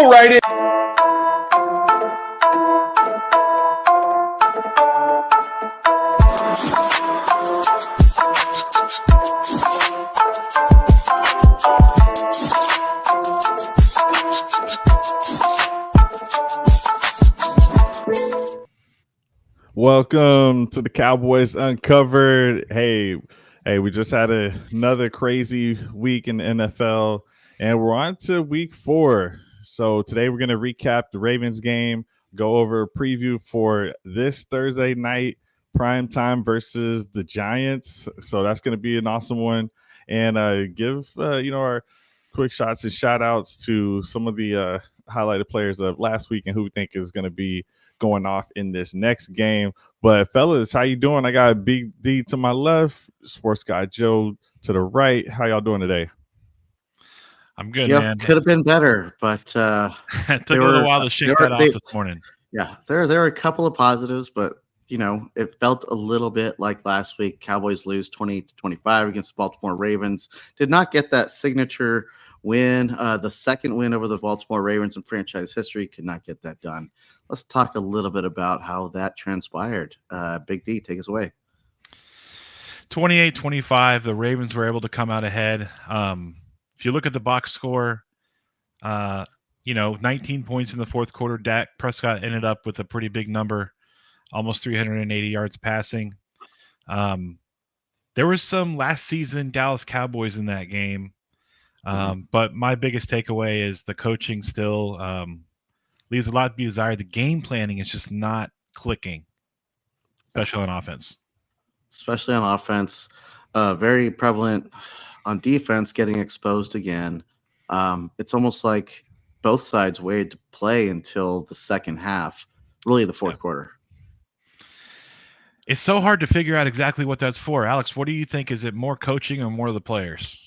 roll right in. Welcome to the Cowboys Uncovered. Hey, we just had another crazy week in the NFL, and we're on to week 4. So today we're going to recap the Ravens game, go over a preview for this Thursday night primetime versus the Giants. So that's going to be an awesome one, and give our quick shots and shout outs to some of the highlighted players of last week and who we think is going to be going off in this next game. But fellas, how you doing? I got Big D to my left, sports guy Joe to the right. How y'all doing today? I'm good, man. Could have been better, but it took a little while to shake that off this morning. Yeah, there were a couple of positives, but it felt a little bit like last week. Cowboys lose 28-25 against the Baltimore Ravens. Did not get that signature win, the second win over the Baltimore Ravens in franchise history. Could not get that done. Let's talk a little bit about how that transpired. Big D, take us away. 28-25, the Ravens were able to come out ahead. If you look at the box score, 19 points in the fourth quarter. Dak Prescott ended up with a pretty big number, almost 380 yards passing. There was some last season Dallas Cowboys in that game, but my biggest takeaway is the coaching still leaves a lot to be desired. The game planning is just not clicking, especially on offense. Very prevalent on defense, getting exposed again. It's almost like both sides waited to play until the second half, really the fourth quarter. It's so hard to figure out exactly what that's for. Alex, what do you think? Is it more coaching or more of the players?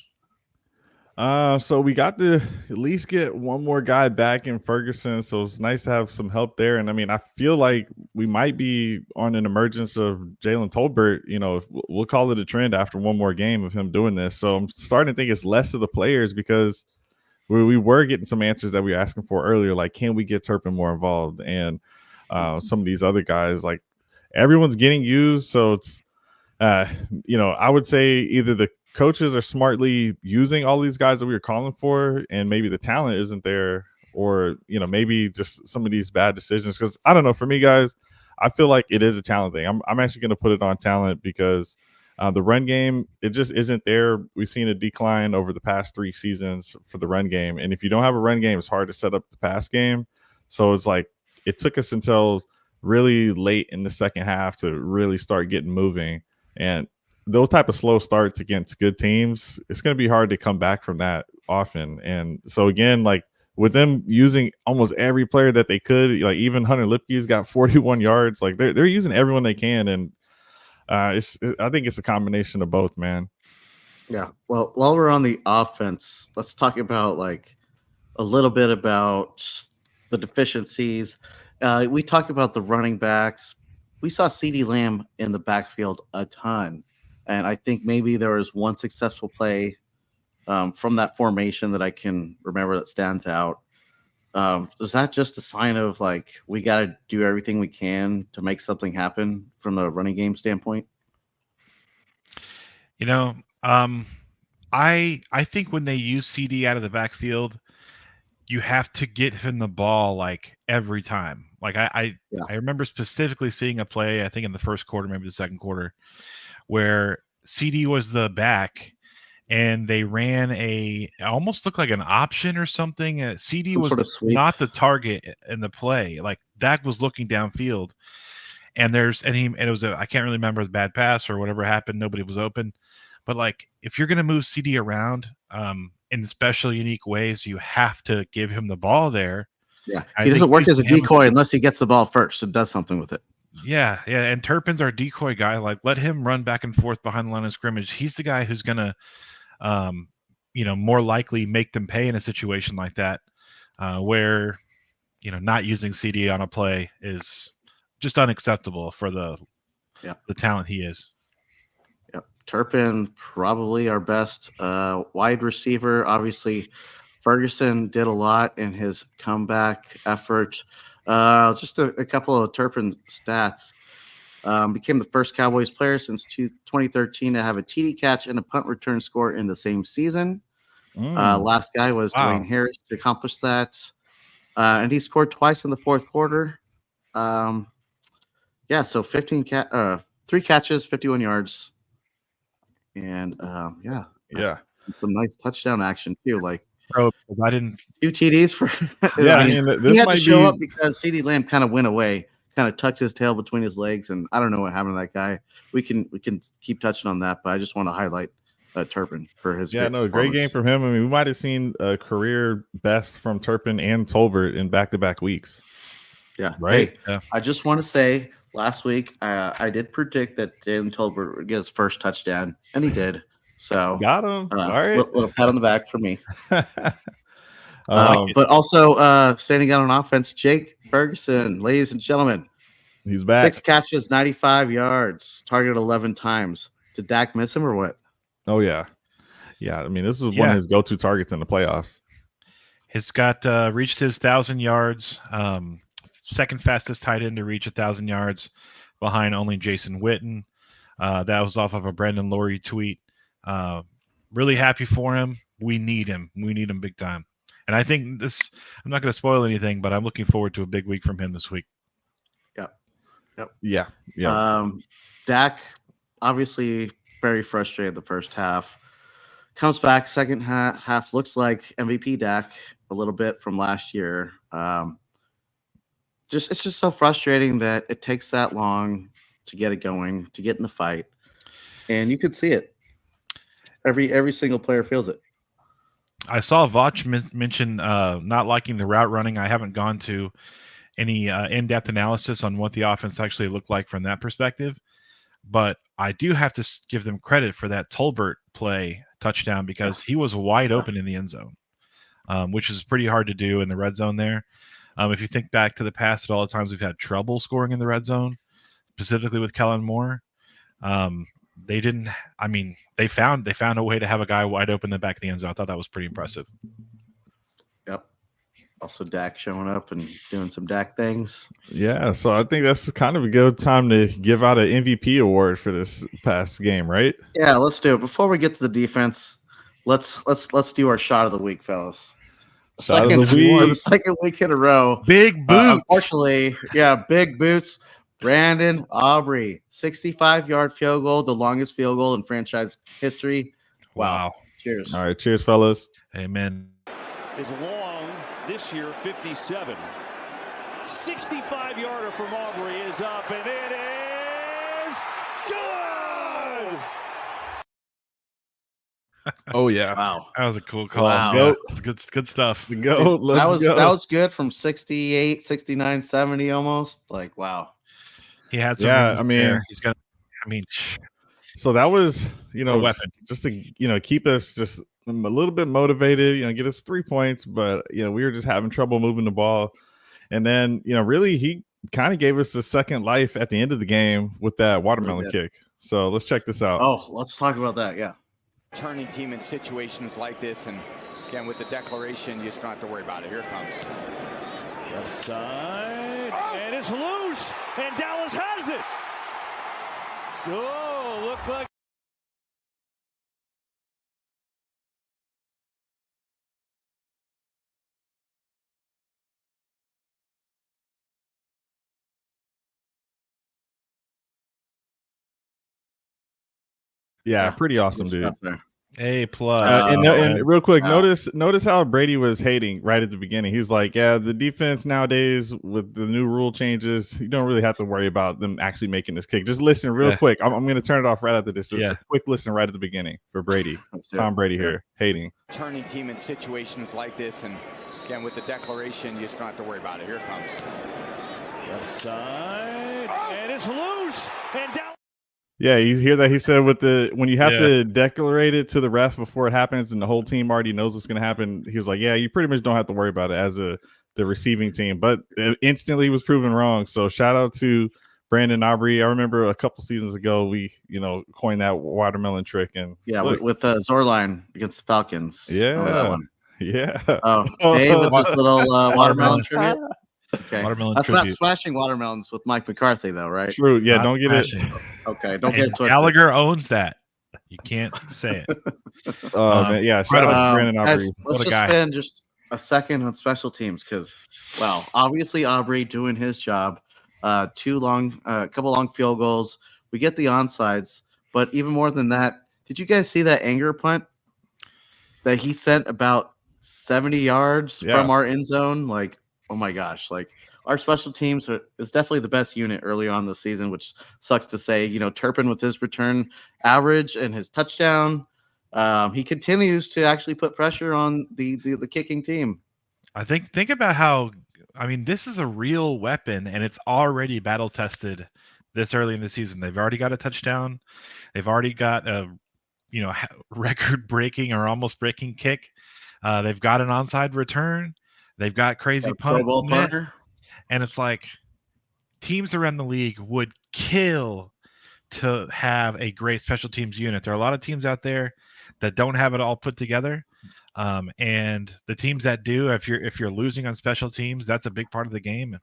So we got to at least get one more guy back in Ferguson, so it's nice to have some help there. And I mean, I feel like we might be on an emergence of Jalen Tolbert. We'll call it a trend after one more game of him doing this. So I'm starting to think it's less of the players, because we were getting some answers that we were asking for earlier, like can we get Turpin more involved, and some of these other guys, like everyone's getting used. So it's I would say either the coaches are smartly using all these guys that we were calling for, and maybe the talent isn't there, or maybe just some of these bad decisions. Because I don't know, for me, guys, I feel like it is a talent thing. I'm actually going to put it on talent, because the run game, it just isn't there. We've seen a decline over the past 3 seasons for the run game, and if you don't have a run game, it's hard to set up the pass game. So it's like it took us until really late in the second half to really start getting moving, and those type of slow starts against good teams, it's going to be hard to come back from that often. And so again, like with them using almost every player that they could, like even Hunter Lipke's got 41 yards. Like they're using everyone they can, and I think it's a combination of both, man. Yeah. Well, while we're on the offense, let's talk about a little bit about the deficiencies. We talked about the running backs. We saw CeeDee Lamb in the backfield a ton. And I think maybe there was one successful play from that formation that I can remember that stands out. Is that just a sign of we got to do everything we can to make something happen from a running game standpoint? I think when they use CD out of the backfield, you have to get him the ball every time. I remember specifically seeing a play, I think in the first quarter, maybe the second quarter, where CD was the back and they ran it almost looked like an option or something. CD was not the target in the play. Dak was looking downfield, and it was I can't really remember, a bad pass or whatever happened. Nobody was open. But if you're going to move CD around in special unique ways, you have to give him the ball there. Yeah, he doesn't work as a decoy unless he gets the ball first and does something with it. Yeah, and Turpin's our decoy guy. Let him run back and forth behind the line of scrimmage. He's the guy who's gonna, more likely make them pay in a situation like that, where, not using CD on a play is just unacceptable for the talent he is. Yep, Turpin probably our best wide receiver. Obviously, Ferguson did a lot in his comeback effort. Just a couple of Turpin stats. Became the first Cowboys player since 2013 to have a TD catch and a punt return score in the same season. Last guy was Dwayne Harris to accomplish that. And he scored twice in the fourth quarter. So 3 catches, 51 yards. And some nice touchdown action too. Like, Bro, I didn't 2 TDs for this he had might to show be... up because CeeDee Lamb kind of went away, kind of tucked his tail between his legs, and I don't know what happened to that guy. We can keep touching on that, but I just want to highlight Turpin for his great game from him. I mean, we might have seen a career best from Turpin and Tolbert in back-to-back weeks. Yeah, right. Hey, yeah. I just want to say, last week I did predict that Jalen Tolbert would get his first touchdown, and he did. So got him. All right, little pat on the back for me. But also standing out on offense, Jake Ferguson, ladies and gentlemen. He's back. 6 catches, 95 yards, targeted 11 times. Did Dak miss him or what? Oh, yeah. Yeah, I mean, this is one of his go-to targets in the playoffs. He's got reached his 1,000 yards, second fastest tight end to reach 1,000 yards, behind only Jason Witten. That was off of a Brandon Laurie tweet. Really happy for him. We need him. We need him big time. And I think this, I'm not going to spoil anything, but I'm looking forward to a big week from him this week. Yeah. Dak, obviously very frustrated the first half. Comes back second half, looks like MVP Dak a little bit from last year. It's just so frustrating that it takes that long to get it going, to get in the fight. And you could see it. Every single player feels it. I saw Vach mention not liking the route running. I haven't gone to any in-depth analysis on what the offense actually looked like from that perspective, but I do have to give them credit for that Tolbert play touchdown, because he was wide open in the end zone, which is pretty hard to do in the red zone there. If you think back to the past, at all the times we've had trouble scoring in the red zone, specifically with Kellen Moore, they didn't. I mean, they found a way to have a guy wide open in the back of the end zone. I thought that was pretty impressive. Yep. Also, Dak showing up and doing some Dak things. Yeah, so I think that's kind of a good time to give out an MVP award for this past game, right? Yeah, let's do it. Before we get to the defense, let's do our shot of the week, fellas. Second week in a row. Big boots. Unfortunately, big boots. Brandon Aubrey, 65-yard field goal, the longest field goal in franchise history. Wow. Cheers. All right, cheers, fellas. Amen. Is long this year, 57. 65-yarder from Aubrey is up, and it is good! Oh, yeah. Wow. That was a cool call. Wow. Yeah, it's good stuff. Go. That was good from 68, 69, 70 almost. Like, wow. He had some. Yeah, I mean, there. He's got. I mean, so that was, a weapon, just to keep us just a little bit motivated. Get us 3 points, but we were just having trouble moving the ball, and then really he kind of gave us a second life at the end of the game with that watermelon kick. So let's check this out. Oh, let's talk about that. Yeah. Turning team in situations like this, and again with the declaration, you just don't have to worry about it. Here it comes. Left side, and it's loose, and Dallas has it. Oh, look like. Yeah, pretty awesome, dude. A plus. And real quick, notice how Brady was hating right at the beginning. He was like, "Yeah, the defense nowadays with the new rule changes, you don't really have to worry about them actually making this kick. Just listen real quick. I'm going to turn it off right after this. Just a quick listen right at the beginning for Brady. Tom Brady here hating. Turning team in situations like this, and again with the declaration, you just don't have to worry about it. Here it comes. Left side, and it's loose, and down. Yeah, you hear that he said when you have to declarate it to the ref before it happens and the whole team already knows what's going to happen, he was like, yeah, you pretty much don't have to worry about it as the receiving team. But it instantly was proven wrong. So shout out to Brandon Aubrey. I remember a couple seasons ago we coined that watermelon trick, and with Zorline against the Falcons. Yeah. Yeah. Oh, Dave with his little watermelon tribute. Okay, Watermelon that's tribute. not smashing watermelons with Mike McCarthy, though, right? True. Yeah, Not don't get smashing. it. Okay, don't get And it twisted. Gallagher owns that. You can't say it. Oh man, yeah. Shout out to Brandon Aubrey. Guys, What let's a just guy. spend just a second on special teams because, well, obviously Aubrey doing his job. A couple long field goals. We get the onsides, but even more than that, did you guys see that anger punt that he sent about 70 yards from our end zone? Like, oh my gosh! Like our special teams is definitely the best unit early on this season, which sucks to say. You know, Turpin with his return average and his touchdown. He continues to actually put pressure on the kicking team. I think about how, I mean, this is a real weapon, and it's already battle tested this early in the season. They've already got a touchdown. They've already got a record breaking or almost breaking kick. They've got an onside return. They've got crazy punt. Pro Bowl punter. And it's like teams around the league would kill to have a great special teams unit. There are a lot of teams out there that don't have it all put together. And the teams that do, if you're losing on special teams, that's a big part of the game.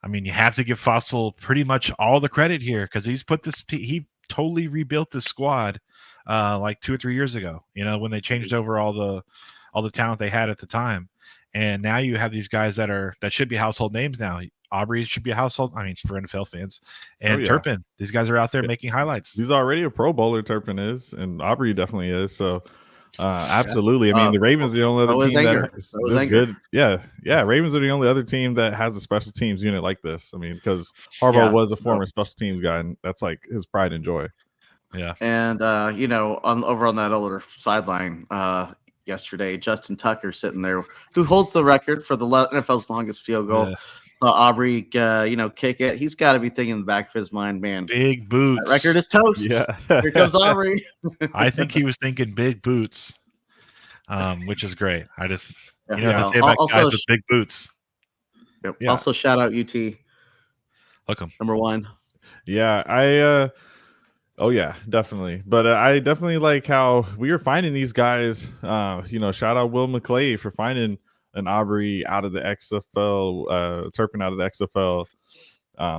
I mean, you have to give Fossil pretty much all the credit here because he totally rebuilt the squad like 2 or 3 years ago. You know, when they changed over all the talent they had at the time, and now you have these guys that should be household names now. Aubrey should be a household. I mean, for NFL fans, and Turpin. These guys are out there making highlights. He's already a Pro Bowler. Turpin is, and Aubrey definitely is. So. Absolutely. I mean, the Ravens are the only other team that is good. Yeah. Ravens are the only other team that has a special teams unit like this. I mean, because Harbaugh was a former special teams guy, and that's like his pride and joy. Yeah. And over on that other sideline yesterday, Justin Tucker sitting there, who holds the record for the NFL's longest field goal. Yeah. Aubrey, kick it. He's got to be thinking in the back of his mind, man. Big boots. That record is toast. Yeah. Here comes Aubrey. I think he was thinking big boots, which is great. I just, they say about guys with big boots. Yep. Yeah. Also, shout out UT. Look him. Number 1. Yeah, oh yeah, definitely. But I definitely like how we were finding these guys. Shout out Will McClay for finding an Aubrey out of the XFL, Turpin out of the XFL,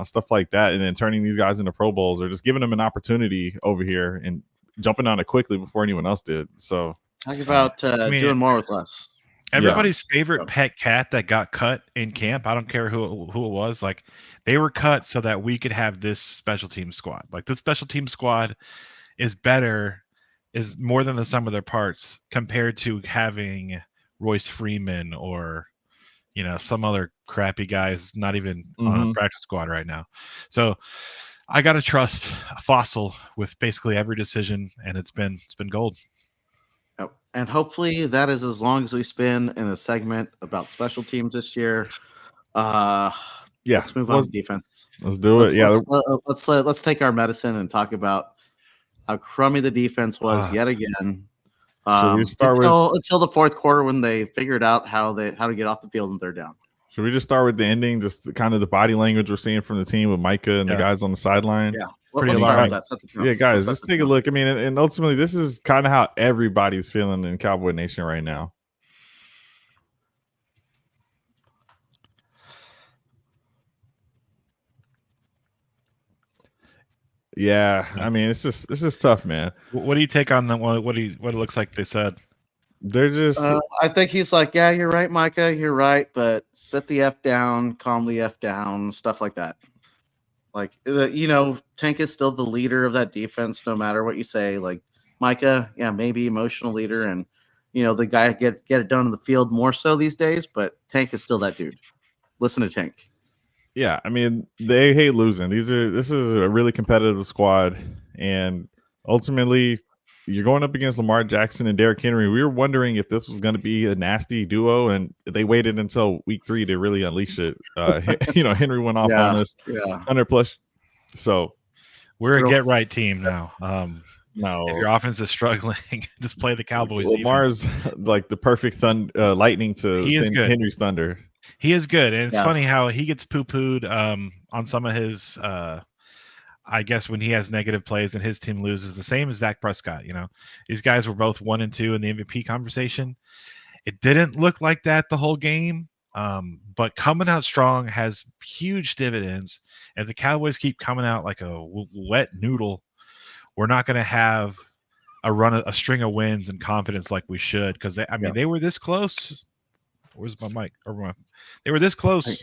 stuff like that, and then turning these guys into Pro Bowls or just giving them an opportunity over here and jumping on it quickly before anyone else did. So talk about doing more with less. Everybody's favorite pet cat that got cut in camp. I don't care who it was. Like they were cut so that we could have this special team squad. Like this special team squad is more than the sum of their parts compared to having Royce Freeman or some other crappy guys not even on a practice squad right now. So I gotta trust Fossil with basically every decision, and it's been gold. Yep. And hopefully that is as long as we spend in a segment about special teams this year. Let's move on to defense. Let's do it. Let's take our medicine and talk about how crummy the defense was yet again. Until the fourth quarter when they figured out how to get off the field and they're down. Should we just start with the ending? Just kind of the body language we're seeing from the team with Micah and the guys on the sideline. Yeah, let's start with that. Yeah, guys, let's take a look. I mean, and ultimately, this is kind of how everybody's feeling in Cowboy Nation right now. Yeah, I mean, it's just tough, man. What do you take on what it looks like they said? They're just. I think he's like, yeah, you're right, Micah, you're right, but sit the F down, calm the F down, stuff like that. Like, Tank is still the leader of that defense, no matter what you say. Like, Micah, yeah, maybe emotional leader, and the guy get it done in the field more so these days. But Tank is still that dude. Listen to Tank. Yeah, I mean, they hate losing. This is a really competitive squad, and ultimately, you're going up against Lamar Jackson and Derrick Henry. We were wondering if this was going to be a nasty duo, and they waited until week 3 to really unleash it. Henry went off on us, 100+. So we're a get right team now. No, if your offense is struggling, just play the Cowboys. Lamar's like the perfect lightning to Henry's thunder. He is good, and it's funny how he gets poo-pooed on some of his. I guess when he has negative plays and his team loses, the same as Dak Prescott. These guys were both 1 and 2 in the MVP conversation, It didn't look like that the whole game, but coming out strong has huge dividends. If the Cowboys keep coming out like a wet noodle, we're not going to have a string of wins and confidence like we should. Because they were this close. Where's my mic? They were this close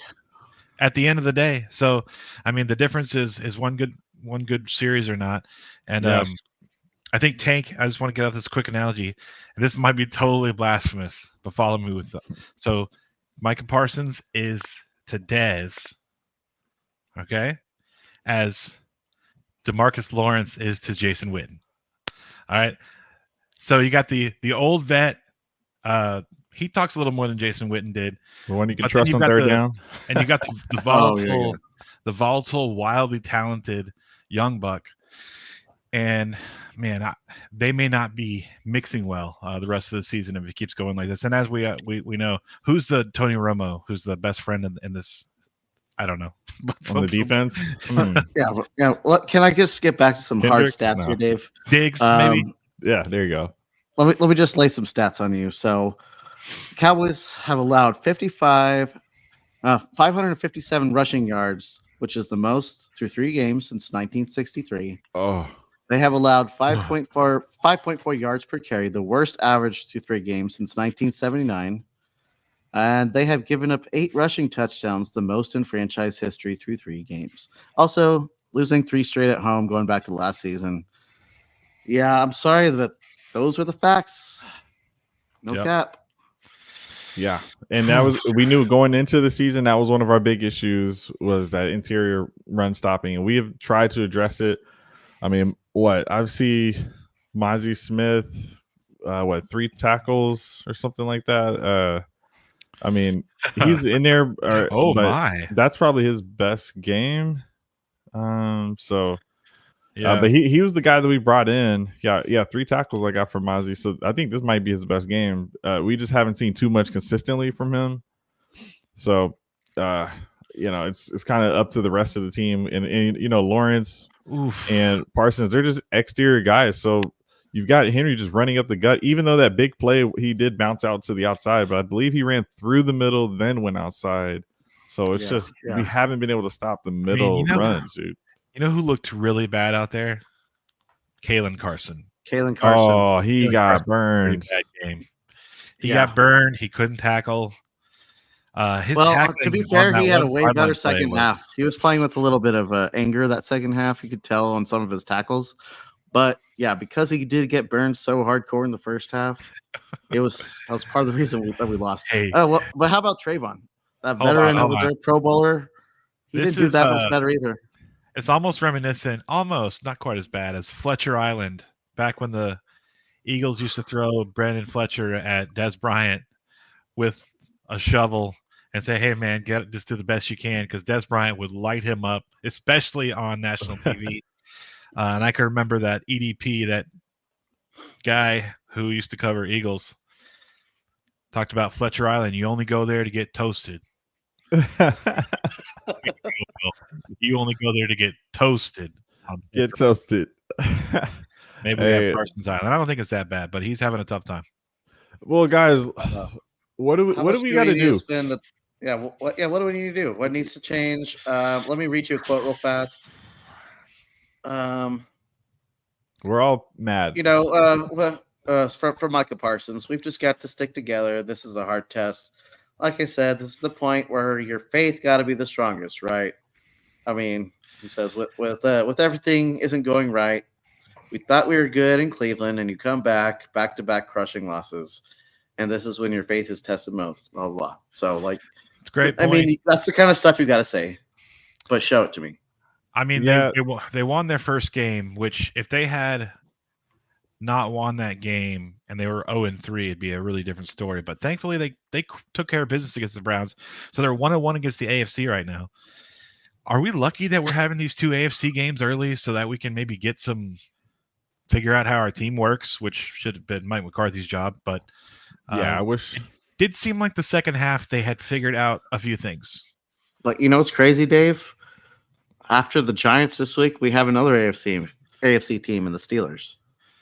at the end of the day. So, I mean, the difference is one good series or not. And I think Tank. I just want to get out this quick analogy, and this might be totally blasphemous, but follow me with so Micah Parsons is to Dez, okay, as DeMarcus Lawrence is to Jason Witten. All right. So you got the old vet. He talks a little more than Jason Witten did. The one you can trust on third down. And you got the volatile, the volatile, wildly talented young buck. And man, they may not be mixing well the rest of the season if it keeps going like this. And as we know, who's the Tony Romo, who's the best friend in this? I don't know. On the defense? Yeah. Well, can I just get back to some Hendricks? hard stats here, Dave? Diggs, maybe? Yeah, there you go. Let me just lay some stats on you. So, Cowboys have allowed 557 rushing yards, which is the most through 3 games since 1963. Oh, they have allowed 5.4 yards per carry, the worst average through 3 games since 1979. And they have given up 8 rushing touchdowns, the most in franchise history through 3 games. Also, losing 3 straight at home going back to last season. Yeah, I'm sorry that those were the facts. No cap. Yeah, and that was, we knew going into the season, that was one of our big issues, was that interior run stopping, and we have tried to address it. I mean, I've seen Mozzie Smith, 3 tackles or something like that. I mean, he's in there. That's probably his best game. But he was the guy that we brought in. Yeah, 3 tackles I got from Mozzie. So I think this might be his best game. We just haven't seen too much consistently from him. So, it's kind of up to the rest of the team. And Lawrence and Parsons, they're just exterior guys. So you've got Henry just running up the gut. Even though that big play, he did bounce out to the outside, but I believe he ran through the middle, then went outside. So it's we haven't been able to stop the middle runs, dude. You know who looked really bad out there? Kalen Carson. Oh, he got burned. Bad game. He got burned. He couldn't tackle. To be fair, he had a way better second half. He was playing with a little bit of anger that second half. You could tell on some of his tackles. But yeah, because he did get burned so hardcore in the first half, that was part of the reason that we lost. Hey. But how about Trayvon? That veteran over there, Pro Bowler. He didn't do that much better either. It's almost reminiscent, not quite as bad as Fletcher Island, back when the Eagles used to throw Brandon Fletcher at Des Bryant with a shovel and say, hey, man, just do the best you can, because Des Bryant would light him up, especially on national TV. And I can remember that EDP, that guy who used to cover Eagles, talked about Fletcher Island. You only go there to get toasted. You only go there to get toasted. Get toasted. Maybe we have Parsons Island. I don't think it's that bad, but he's having a tough time. Well, guys, what do we got to do? What do we need to do? What needs to change? Let me read you a quote real fast. We're all mad. From Micah Parsons, we've just got to stick together. This is a hard test. Like I said, this is the point where your faith got to be the strongest, right? I mean, he says, with everything isn't going right, we thought we were good in Cleveland, and you come back to back crushing losses, and this is when your faith is tested most. Blah blah blah. So, like, it's great. I mean, that's the kind of stuff you got to say, but show it to me. I mean, they won their first game, which if they had not won that game and they were 0-3, it'd be a really different story. But thankfully, they took care of business against the Browns, so they're 1-1 against the AFC right now. Are we lucky that we're having these 2 AFC games early so that we can maybe figure out how our team works, which should have been Mike McCarthy's job? But I wish. It did seem like the second half they had figured out a few things. But what's crazy, Dave? After the Giants this week, we have another AFC team in the Steelers.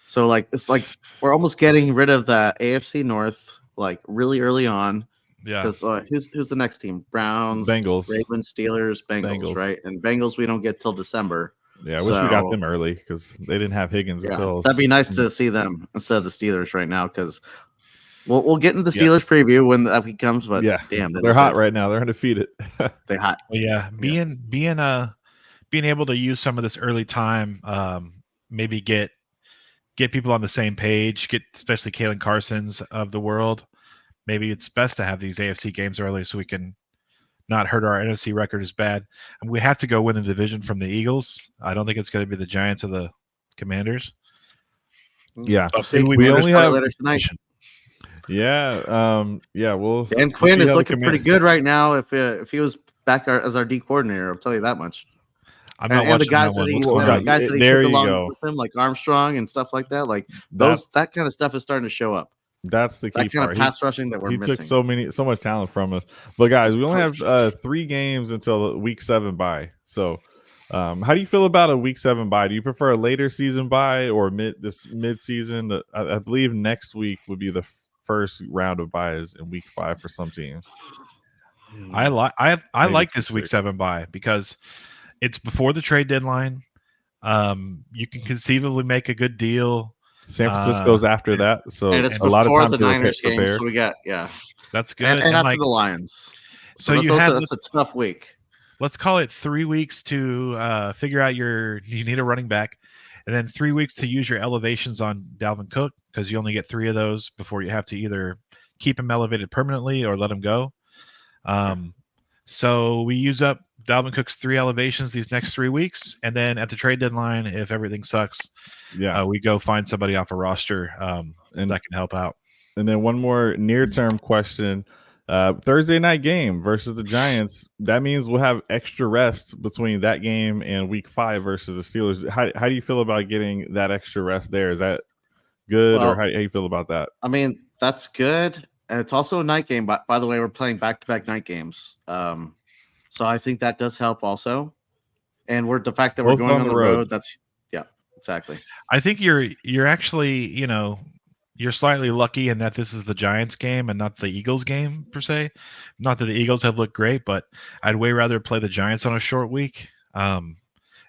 So it's like we're almost getting rid of the AFC North like really early on. Yeah. Because who's the next team? Browns, Bengals. Ravens, Steelers, Bengals, right? And Bengals we don't get till December. Yeah, I wish we got them early because they didn't have Higgins until. That'd be nice to see them instead of the Steelers right now because we'll get into the Steelers preview when that week comes. But damn, they're hot right now. They're undefeated. They're hot. Well, yeah, being able to use some of this early time, maybe get people on the same page, get especially Kalen Carson's of the world. Maybe it's best to have these AFC games early so we can not hurt our NFC record as bad. And we have to go win the division from the Eagles. I don't think it's going to be the Giants or the Commanders. Yeah, we only have later tonight. Yeah, well, Dan Quinn is looking pretty good right now. If he was back as our D coordinator, I'll tell you that much. I'm not watching the guys that he took along with him, like Armstrong and stuff like that, like that kind of stuff is starting to show up. That's the key part. Kind of pass rushing that we're missing. He took so much talent from us. But guys, we only have 3 games until week 7 bye. So, how do you feel about a week 7 bye? Do you prefer a later season bye or mid season? I believe next week would be the first round of byes in week 5 for some teams. I like this week 7 bye because it's before the trade deadline. You can conceivably make a good deal. San Francisco's after that, so and it's a lot of before time the Niners game. So we got that's good. And after the Lions, so you have that's a tough week. Let's call it 3 weeks to figure out you need a running back, and then 3 weeks to use your elevations on Dalvin Cook because you only get 3 of those before you have to either keep him elevated permanently or let him go. So we use up Dalvin Cook's 3 elevations these next 3 weeks, and then at the trade deadline, if everything sucks, we go find somebody off a roster and that can help out. And then one more near-term question: Thursday night game versus the Giants. That means we'll have extra rest between that game and Week 5 versus the Steelers. How do you feel about getting that extra rest there? Is that good, or how do you feel about that? I mean, that's good. And it's also a night game. By the way, we're playing back-to-back night games. So I think that does help also. And the fact that we're going on the road, that's exactly. I think you're actually, you're slightly lucky in that this is the Giants game and not the Eagles game per se. Not that the Eagles have looked great, but I'd way rather play the Giants on a short week.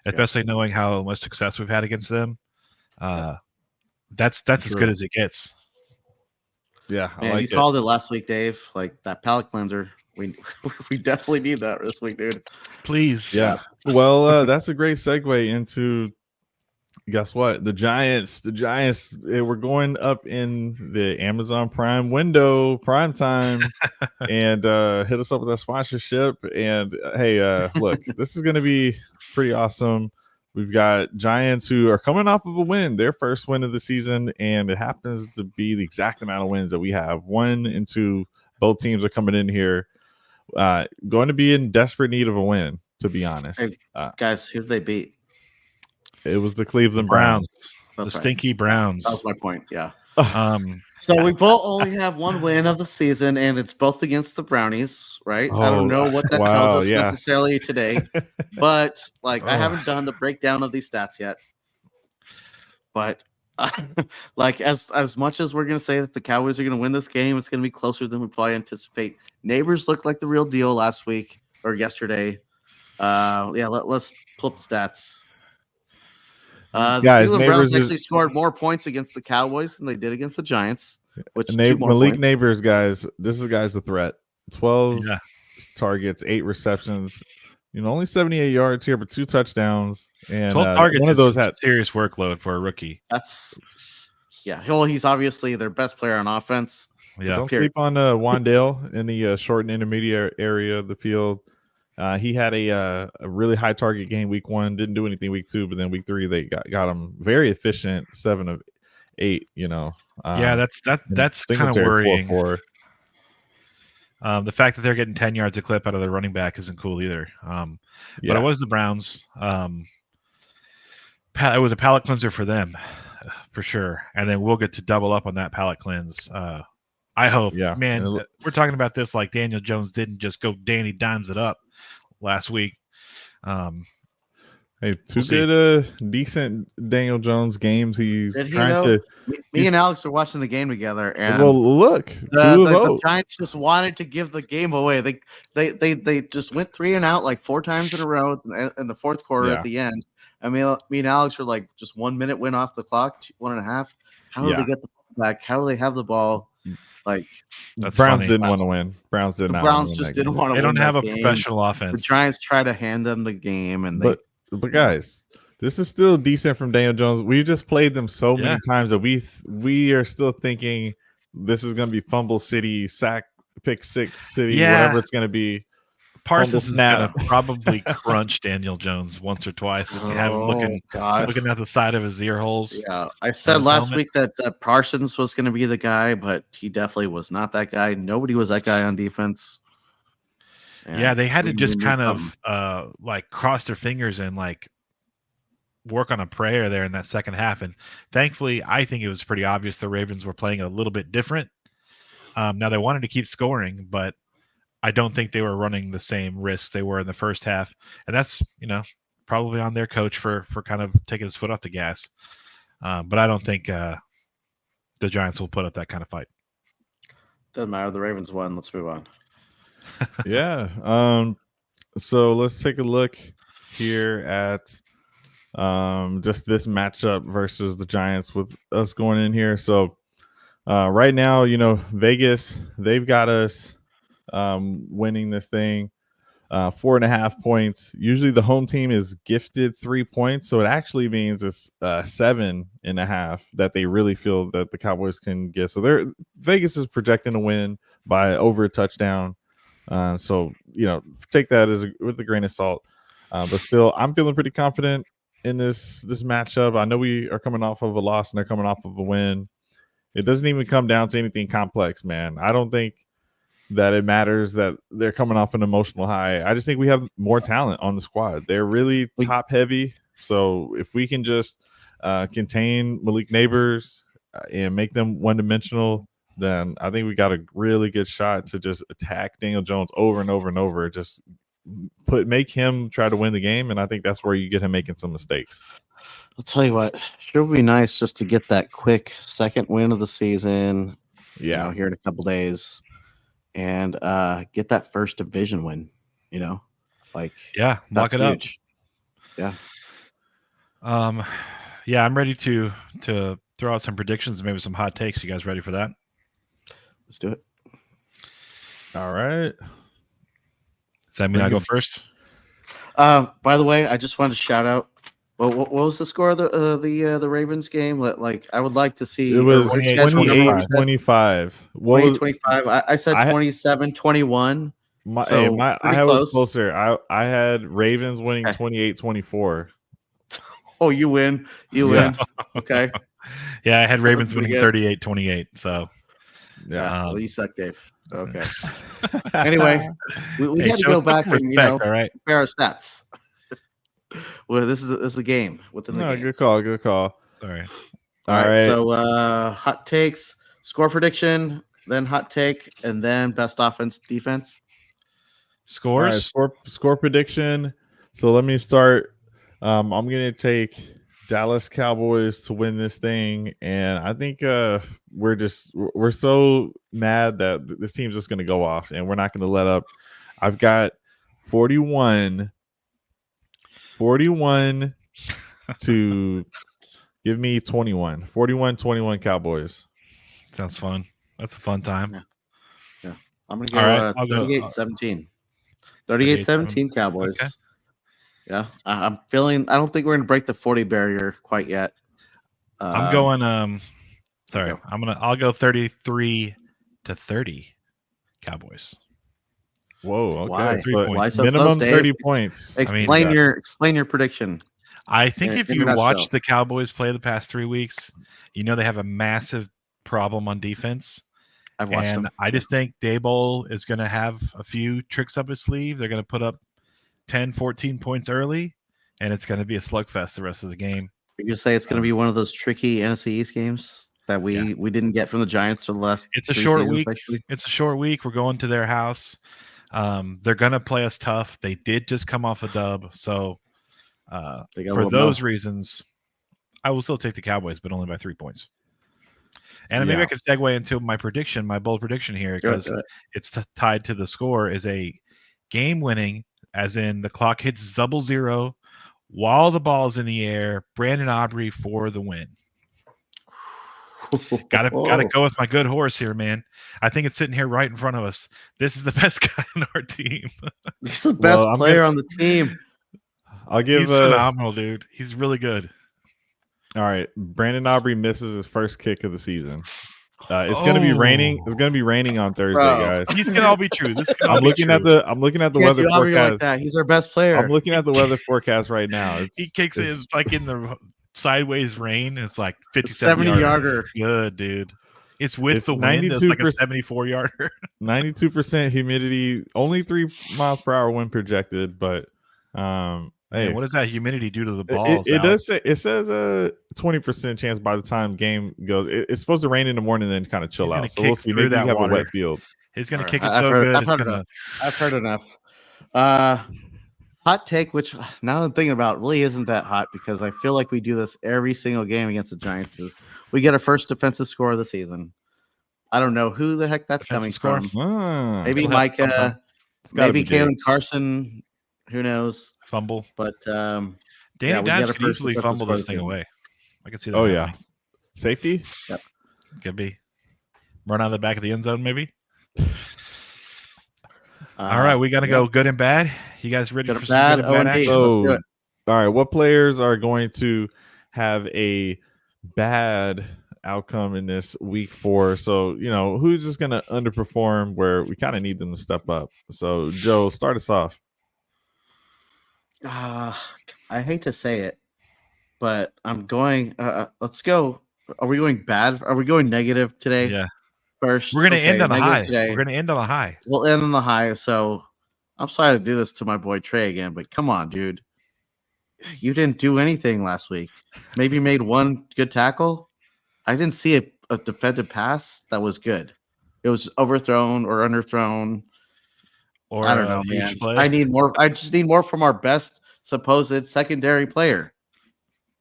Especially knowing how much success we've had against them. That's as good as it gets. Yeah, you called it last week, Dave. Like that palate cleanser, we definitely need that this week, dude. Please. Yeah. Well, that's a great segue into. Guess what? The Giants. We're going up in the Amazon Prime window, Prime Time, and hit us up with that sponsorship. And hey, look, this is going to be pretty awesome. We've got Giants who are coming off of a win, their first win of the season, and it happens to be the exact amount of wins that we have. 1 and 2, both teams are coming in here, going to be in desperate need of a win, to be honest. Hey, guys, who did they beat? It was the Cleveland Browns. The stinky Browns. That was my point, yeah. So we both only have 1 win of the season, and it's both against the Brownies, right? I don't know what that tells us necessarily today, but I haven't done the breakdown of these stats yet. But as much as we're going to say that the Cowboys are going to win this game, it's going to be closer than we probably anticipate. Neighbors looked like the real deal last week or yesterday. Let's pull up the stats. The Cleveland Browns actually scored more points against the Cowboys than they did against the Giants. Which Malik Neighbors, guys, this guy's a threat. 12 targets, 8 receptions. Only 78 yards here, but 2 touchdowns. And 12 targets. One of those had serious workload for a rookie. He's obviously their best player on offense. Yeah, don't sleep on Wandale in the short and intermediate area of the field. He had a really high target game week 1, didn't do anything week 2, but then week 3 they got him very efficient, 7 of 8. That's kind of worrying. 4-4. The fact that they're getting 10 yards a clip out of their running back isn't cool either. But it was the Browns. It was a palate cleanser for them, for sure. And then we'll get to double up on that palate cleanse. I hope. Yeah, man. We're talking about this like Daniel Jones didn't just go Danny Dimes it up last week. Hey, two We'll see. good, decent Daniel Jones games. He's Did he trying though? to. Me and Alex were watching the game together, and Well, look, the Giants just wanted to give the game away. They just went 3 and out like 4 times in a row in the fourth quarter at the end. I mean, me and Alex were like, just 1 minute went off the clock, 1.5. How do they get the ball back? How do they have the ball? Like, That's Browns funny. didn't want to win. Browns did the not. Browns just didn't want to win. They don't have a game. professional offense. The Giants try to hand them the game, and but guys, this is still decent from Daniel Jones. We just played them so many times that we are still thinking this is going to be fumble city, sack, pick six city, whatever it's going to be. Parsons is going to probably crunch Daniel Jones once or twice and have him looking at the side of his ear holes. Yeah, I said last week that Parsons was going to be the guy, but he definitely was not that guy. Nobody was that guy on defense. Yeah, they had to just kind of like cross their fingers and like work on a prayer there in that second half. And thankfully, I think it was pretty obvious the Ravens were playing a little bit different. Now they wanted to keep scoring, but I don't think they were running the same risks they were in the first half. And that's, probably on their coach for kind of taking his foot off the gas. But I don't think the Giants will put up that kind of fight. Doesn't matter. The Ravens won. Let's move on. Yeah. So let's take a look here at just this matchup versus the Giants with us going in here. So right now, Vegas, they've got us winning this thing 4.5 points. Usually the home team is gifted 3 points, so it actually means it's 7.5 that they really feel that the Cowboys can give. So Vegas is projecting to win by over a touchdown. So take that with a grain of salt. But still, I'm feeling pretty confident in this matchup. I know we are coming off of a loss and they're coming off of a win. It doesn't even come down to anything complex, man. I don't think that it matters that they're coming off an emotional high. I just think we have more talent on the squad. They're really top heavy. So if we can just contain Malik Neighbors and make them one-dimensional, then I think we got a really good shot to just attack Daniel Jones over and over and over. Just make him try to win the game, and I think that's where you get him making some mistakes. I'll tell you what, sure would be nice just to get that quick second win of the season. Yeah, here in a couple days, and get that first division win. Lock it up. Yeah. Yeah, I'm ready to throw out some predictions and maybe some hot takes. You guys ready for that? Let's do it. All right. Does that mean I go first? By the way, I just wanted to shout out. Well, what was the score of the Ravens game? I would like to see. It was 28-25. 28-25. I said 27-21. I was closer. I had Ravens winning 28-24. Oh, you win. You win. Okay. Yeah, I had Ravens winning 38-28. So yeah. Well, you suck, Dave. Okay. Anyway, we had to go back and compare our stats. Well, this is a game within the game. Good call. Sorry. All right. So hot takes, score prediction, then hot take, and then best offense, defense. Scores. Right, score prediction. So let me start. I'm gonna take Dallas Cowboys to win this thing, and I think we're so mad that this team's just gonna go off, and we're not gonna let up. I've got 41 to give me 21. 41-21 Cowboys. Sounds fun. That's a fun time. Yeah. I'm going to go 38-17. 38-17 Cowboys. Okay. Yeah. I'm feeling – I don't think we're going to break the 40 barrier quite yet. I'm going I'll go 33-30 Cowboys. Whoa, okay. Why so minimum close, Dave? 30 points. Explain your prediction. I think if you watch the Cowboys play the past 3 weeks, they have a massive problem on defense. I've watched them. I just think Daboll is going to have a few tricks up his sleeve. They're going to put up 10, 14 points early, and it's going to be a slugfest the rest of the game. You're going to say it's going to be one of those tricky NFC East games that we didn't get from the Giants for the last It's a short week. It's a short week. We're going to their house. They're going to play us tough. They did just come off a dub, so For those reasons, I will still take the Cowboys, but only by 3 points. And maybe I could segue into my prediction, my bold prediction here, because it's tied to the score, is a game-winning, as in the clock hits 0-0 while the ball's in the air, Brandon Aubrey for the win. Gotta go with my good horse here, man. I think it's sitting here right in front of us. This is the best guy on our team. He's the best player on the team. He's phenomenal, dude. He's really good. All right, Brandon Aubrey misses his first kick of the season. It's going to be raining. It's going to be raining on Thursday, guys. These can all be true. I'm looking at the weather forecast. Like that. He's our best player. I'm looking at the weather forecast right now. He kicks it. It's like in the sideways rain. It's like 70 yarder. Good, dude. It's with the wind. It's like a 74 yarder. 92% humidity. Only 3 miles per hour wind projected, but hey, what does that humidity do to the balls? It does say, it says a 20% chance by the time game goes. It's supposed to rain in the morning and then kind of chill out. So we'll see. Maybe you have a wet field. He's going to kick it so good. I've heard enough. Hot take, which now I'm thinking about, really isn't that hot because I feel like we do this every single game against the Giants. Is we get our first defensive score of the season. I don't know who the heck that's coming from. Maybe Micah. Maybe Kalen Carson. Who knows? Fumble. But Danny Dimes could easily fumble this thing away. I can see that. Oh, yeah. Safety? Yep. Could be. Run out of the back of the end zone, maybe. All right, we got to go good and bad. You guys ready for some good and bad action? Let's do it. All right, what players are going to have a bad outcome in this week 4? So, who's just going to underperform where we kind of need them to step up? So, Joe, start us off. I hate to say it, but I'm going. Let's go. Are we going bad? Are we going negative today? Yeah. First, we're going to end on a high. We're going to end on a high. We'll end on the high. So I'm sorry to do this to my boy Trey again, but come on, dude. You didn't do anything last week. Maybe made one good tackle. I didn't see a defended pass that was good. It was overthrown or underthrown. Or I don't know, man. I need more. I just need more from our best supposed secondary player.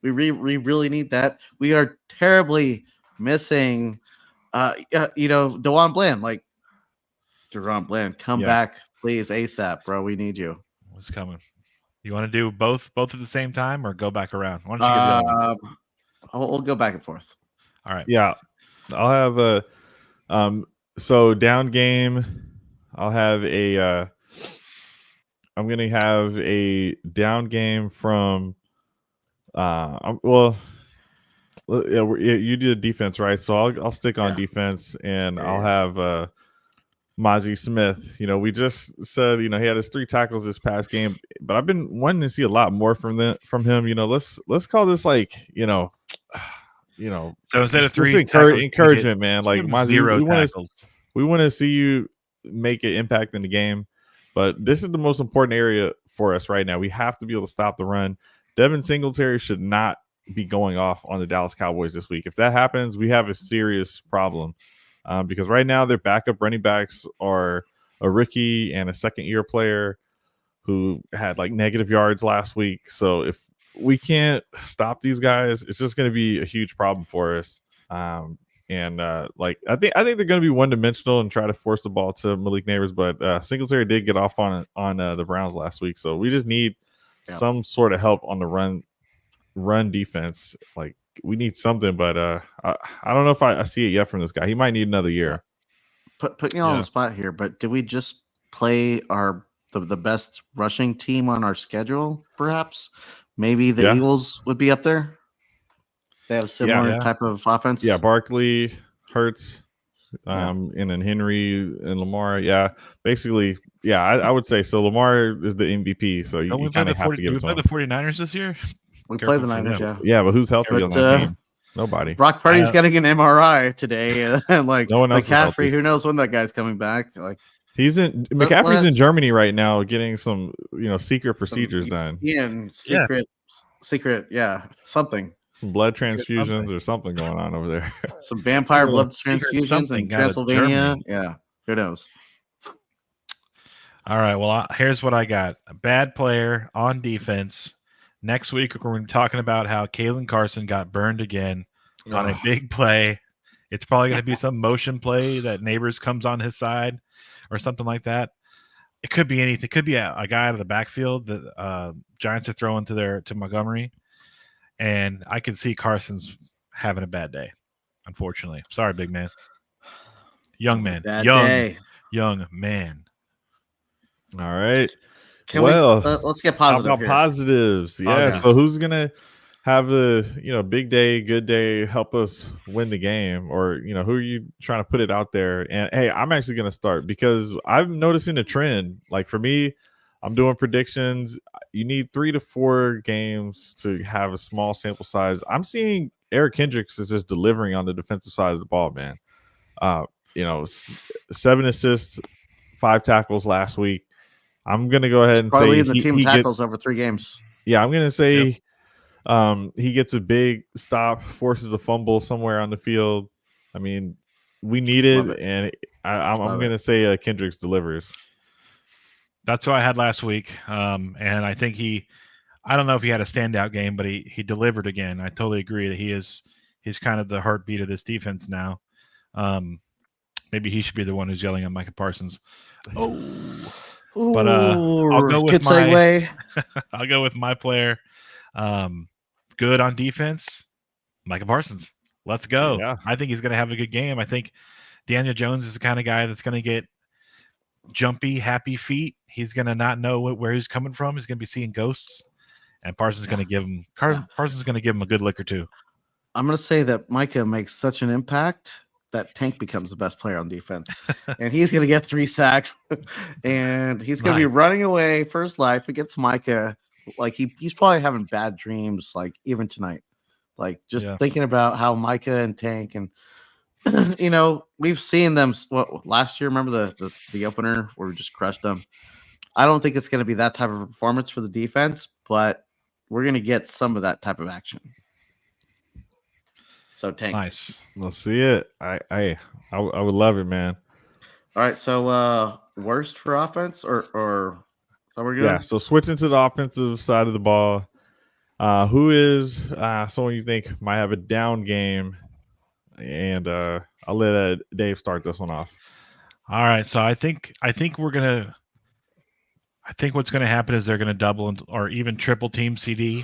We really need that. We are terribly missing, DeJuan Bland. Like, DeJuan Bland, come back, please, ASAP, bro. We need you. What's coming? You want to do both at the same time or go back around? Why don't you give We'll go back and forth. All right. Yeah. I'll have so down game. I'll have I'm going to have a down game from, you did defense, right? So I'll stick on defense and I'll have Mozzie Smith. We just said, he had his 3 tackles this past game, but I've been wanting to see a lot more from him. Let's call this so instead of 3 encouragement, man. Like Mozzie, 0 tackles. We want to see you make an impact in the game, but this is the most important area for us right now. We have to be able to stop the run. Devin Singletary should not be going off on the Dallas Cowboys this week. If that happens, we have a serious problem because right now their backup running backs are a rookie and a second-year player who had negative yards last week. So if we can't stop these guys, it's just going to be a huge problem for us. I think they're going to be one-dimensional and try to force the ball to Malik Neighbors, but Singletary did get off on the Browns last week, so we just need some sort of help on the run defense. Like we need something, but I don't know if I see it yet from this guy. He might need another year. Put me on the spot here, but did we just play the best rushing team on our schedule? Perhaps maybe the Eagles would be up there. They have a similar type of offense. Yeah, Barkley, Hurts, and then Henry and Lamar. Yeah, basically, I would say so. Lamar is the MVP, so you kind of have to give it to him. We play the 49ers this year? We play the Niners, Yeah, but who's healthy on that team? Nobody. Brock Purdy's getting an MRI today, and no one else McCaffrey, who knows when that guy's coming back? McCaffrey's in Germany right now getting some secret procedures done. Secret, something. Some blood transfusions or something going on over there. Some vampire blood transfusions in Transylvania. Yeah, who knows? All right, well, here's what I got. A bad player on defense, Next week, we're going to be talking about how Kalen Carson got burned again on a big play. It's probably going to be some motion play that Neighbors comes on his side or something like that. It could be anything. It could be a guy out of the backfield that Giants are throwing to Montgomery. And I can see Carson's having a bad day, unfortunately. Sorry, big man. Young man. Young man. All right. Let's get positive how about here. positives? Yeah. Positives. So who's gonna have a big day, good day, help us win the game, or who are you trying to put it out there? And hey, I'm actually gonna start because I'm noticing a trend. Like for me, I'm doing predictions. You need 3 to 4 games to have a small sample size. I'm seeing Eric Hendricks is just delivering on the defensive side of the ball, man. 7 assists, 5 tackles last week. I'm gonna go ahead and probably say leading the team tackles over 3 games. Yeah, I'm gonna say he gets a big stop, forces a fumble somewhere on the field. I mean, we need it, and I'm gonna say Kendricks delivers. That's what I had last week, and I think I don't know if he had a standout game, but he delivered again. I totally agree that he's kind of the heartbeat of this defense now. Maybe he should be the one who's yelling at Micah Parsons. But I'll go with I'll go with my player. Good on defense, Micah Parsons. Let's go. Yeah. I think he's going to have a good game. I think Daniel Jones is the kind of guy that's going to get jumpy, happy feet. He's going to not know where he's coming from. He's going to be seeing ghosts, and Parsons is going to give him Parsons is going to give him a good lick or two. I'm going to say that Micah makes such an impact that Tank becomes the best player on defense, and he's going to get 3 sacks, and he's going to be running away for his life against Micah. Like he's probably having bad dreams, like even tonight, like just thinking about how Micah and Tank and we've seen them last year. Remember the opener where we just crushed them? I don't think it's going to be that type of performance for the defense, but we're going to get some of that type of action. So Tank, nice. Let's see it. I would love it, man. All right. So worst for offense or so we're good. Yeah. So switching to the offensive side of the ball, who is someone you think might have a down game? And I'll let Dave start this one off. All right. So I think what's gonna happen is they're gonna double or even triple team CD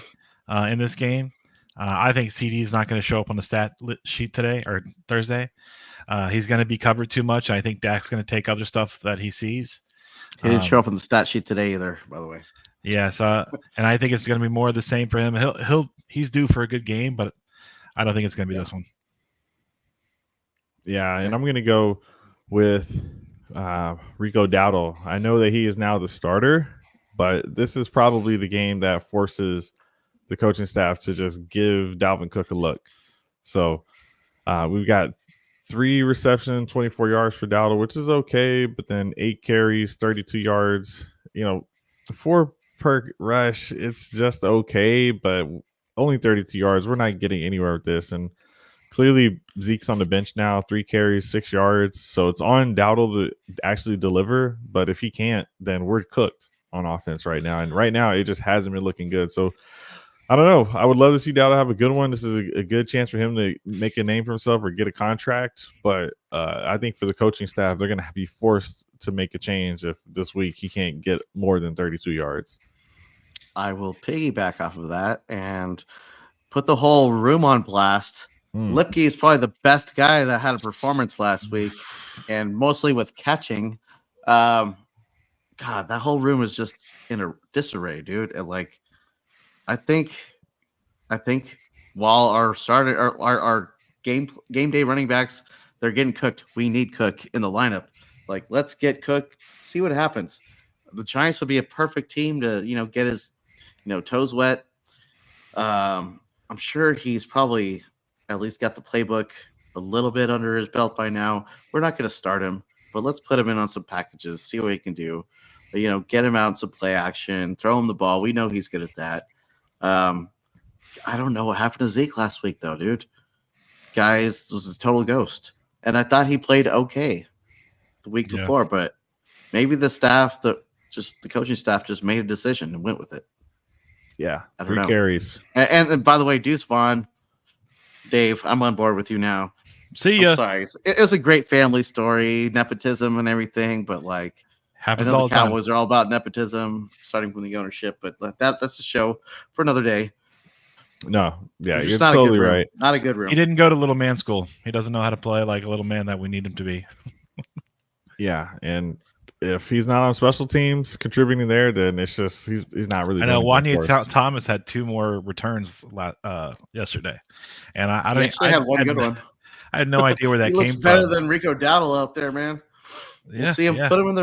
in this game. I think CD is not going to show up on the stat sheet today or Thursday. He's going to be covered too much. I think Dak's going to take other stuff that he sees. He didn't show up on the stat sheet today either, by the way. Yeah. So, and I think it's going to be more of the same for him. He's due for a good game, but I don't think it's going to be this one. Yeah, and I'm going to go with Rico Dowdle. I know that he is now the starter, but this is probably the game that forces the coaching staff to just give Dalvin Cook a look. So we've got 3 receptions, 24 yards for Dowdle, which is okay, but then 8 carries, 32 yards, 4 per rush. It's just okay, but only 32 yards. We're not getting anywhere with this. And clearly Zeke's on the bench now, 3 carries, 6 yards. So it's on Dowdle to actually deliver. But if he can't, then we're cooked on offense right now. And right now it just hasn't been looking good. So I don't know. I would love to see Dowdle have a good one. This is a good chance for him to make a name for himself or get a contract. But I think for the coaching staff, they're going to be forced to make a change if this week he can't get more than 32 yards. I will piggyback off of that and put the whole room on blast. Lipke is probably the best guy that had a performance last week, and mostly with catching. God, that whole room is just in a disarray, dude. And I think while our game day running backs, they're getting cooked. We need Cook in the lineup. Let's get Cook, see what happens. The Giants would be a perfect team to, get his, toes wet. I'm sure he's probably at least got the playbook a little bit under his belt by now. We're not going to start him, but let's put him in on some packages, see what he can do. Get him out in some play action, throw him the ball. We know he's good at that. I don't know what happened to Zeke last week, though, dude. Guys, was a total ghost. And I thought he played okay the week before, but maybe the staff, the coaching staff just made a decision and went with it. Yeah, I don't 3 know. carries. And by the way, Deuce Vaughn, Dave, I'm on board with you now. See I'm ya. sorry. It was a great family story, nepotism and everything, but like I Happens know all the the time. Cowboys are all about nepotism, starting from the ownership, but that's a show for another day. No, yeah, It's you're just not totally a good room. right. Not a good room. He didn't go to little man school. He doesn't know how to play like a little man that we need him to be. Yeah, and if he's not on special teams contributing there, then it's just he's not really. I know doing anything for us. Thomas had 2 more returns yesterday, and I He actually had one good one. I had no idea where that He came looks from. better than Rico Dowdle out there, man. We'll see him. Put him in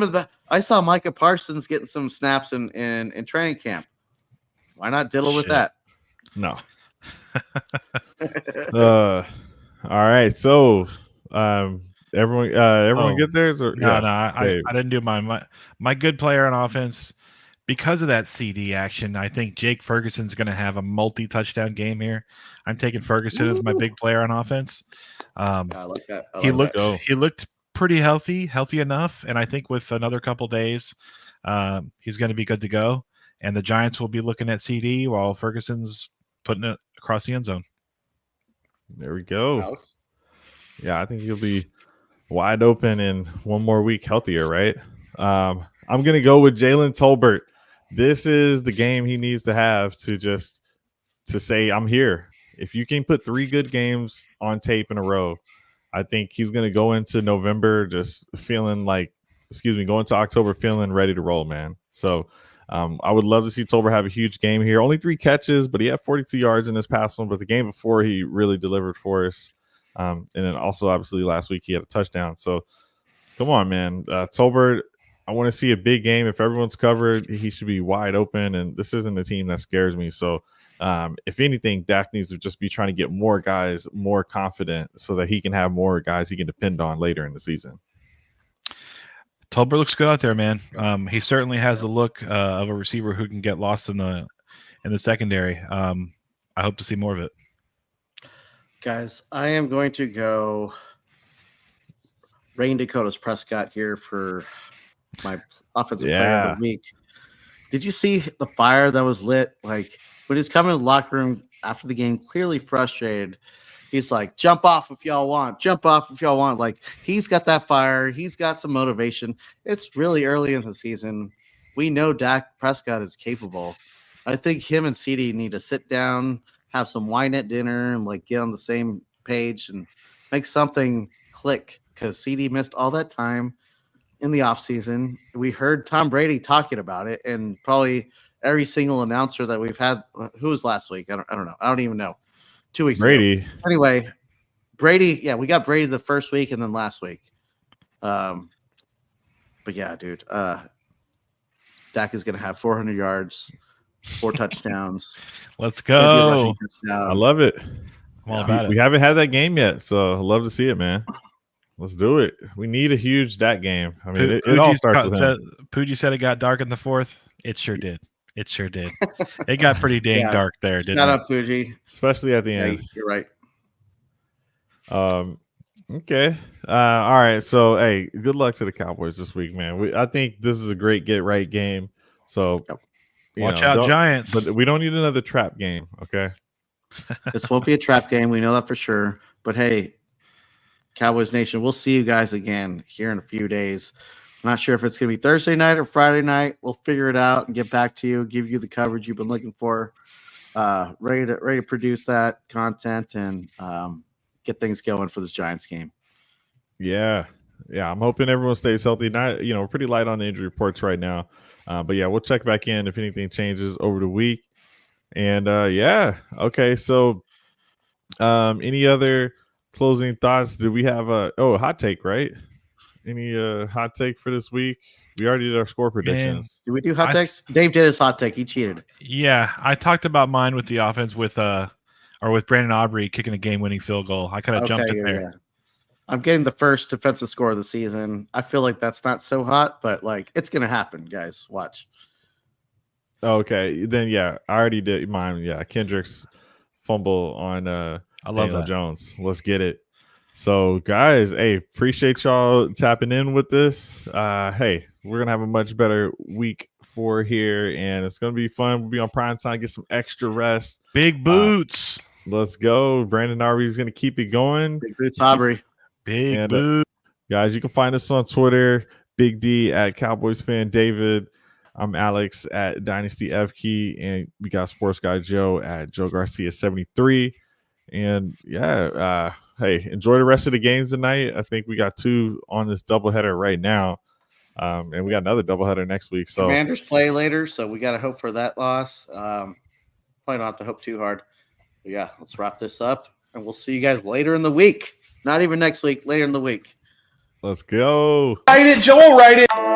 the back. I saw Micah Parsons getting some snaps in training camp. Why not diddle with that? No. All right. So, everyone get theirs? Or, no, I didn't do my good player on offense because of that CD action. I think Jake Ferguson's going to have a multi-touchdown game here. I'm taking Ferguson as my big player on offense. I like that. He looked pretty healthy enough, and I think with another couple days, he's going to be good to go. And the Giants will be looking at CD while Ferguson's putting it across the end zone. There we go. Alex? Yeah, I think he'll be wide open in one more week, healthier, right? I'm going to go with Jalen Tolbert. This is the game he needs to have to say, I'm here. If you can put 3 good games on tape in a row, I think he's going to go into November just feeling like, go into October feeling ready to roll, man. So I would love to see Tolbert have a huge game here. Only 3 catches, but he had 42 yards in this past one. But the game before, he really delivered for us. And then also, obviously, last week he had a touchdown. So come on, man. Tolbert, I want to see a big game. If everyone's covered, he should be wide open. And this isn't a team that scares me. So if anything, Dak needs to just be trying to get more guys more confident so that he can have more guys he can depend on later in the season. Tolbert looks good out there, man. He certainly has the look of a receiver who can get lost in the secondary. I hope to see more of it. Guys, I am going to go Rain Dakota's Prescott here for my offensive player of the week. Did you see the fire that was lit? Like when he's coming to the locker room after the game, clearly frustrated. He's like, jump off if y'all want. Jump off if y'all want. Like he's got that fire. He's got some motivation. It's really early in the season. We know Dak Prescott is capable. I think him and CD need to sit down, have some wine at dinner, and like get on the same page and make something click because CD missed all that time in the offseason. We heard Tom Brady talking about it, and probably every single announcer that we've had. Who was last week? I don't know. I don't even know. 2 weeks Brady. ago. Anyway, Brady. Yeah, we got Brady the first week and then last week. But yeah, dude. Dak is going to have 400 yards, 4 touchdowns. Let's go. I love it. I'm all about it. We haven't had that game yet, so I'd love to see it, man. Let's do it. We need a huge Dak game. I mean, it all starts with him. Pooji said it got dark in the 4th. It sure did. It sure did. It got pretty dang dark there, didn't it? Shout out, Pooji. Especially at the end. You're right. Okay. All right. So, hey, good luck to the Cowboys this week, man. I think this is a great get-right game. So, watch out, Giants. But we don't need another trap game, okay? This won't be a trap game. We know that for sure. But, hey, Cowboys Nation, we'll see you guys again here in a few days. I'm not sure if it's going to be Thursday night or Friday night. We'll figure it out and get back to you, give you the coverage you've been looking for. Ready to produce that content and get things going for this Giants game. Yeah. I'm hoping everyone stays healthy. We're pretty light on the injury reports right now. But yeah, we'll check back in if anything changes over the week. And okay. So any other closing thoughts? Do we have a hot take, right? Any hot take for this week? We already did our score predictions. Do we do hot takes? Dave did his hot take. He cheated. Yeah, I talked about mine with the offense with Brandon Aubrey kicking a game-winning field goal. I kind of jumped in there. Yeah. I'm getting the first defensive score of the season. I feel like that's not so hot, but like it's gonna happen, guys. Watch. Okay, then I already did mine. Yeah, Kendrick's fumble on I love Daniel that. Jones. Let's get it. So, guys, hey, appreciate y'all tapping in with this. Hey, we're going to have a much better week 4 here, and it's going to be fun. We'll be on prime time, get some extra rest. Big boots. Let's go. Brandon Aubrey is going to keep it going. Big boots, Aubrey. Big boots. Guys, you can find us on Twitter, Big D at Cowboys Fan David. I'm Alex at Dynasty FK, and we got Sports Guy Joe at Joe Garcia 73. And hey, enjoy the rest of the games tonight. I think we got 2 on this doubleheader right now. And we got another doubleheader next week. So Commanders play later, so we got to hope for that loss. Probably don't have to hope too hard. But yeah, let's wrap this up, and we'll see you guys later in the week. Not even next week, later in the week. Let's go. Write it, Joel, write it.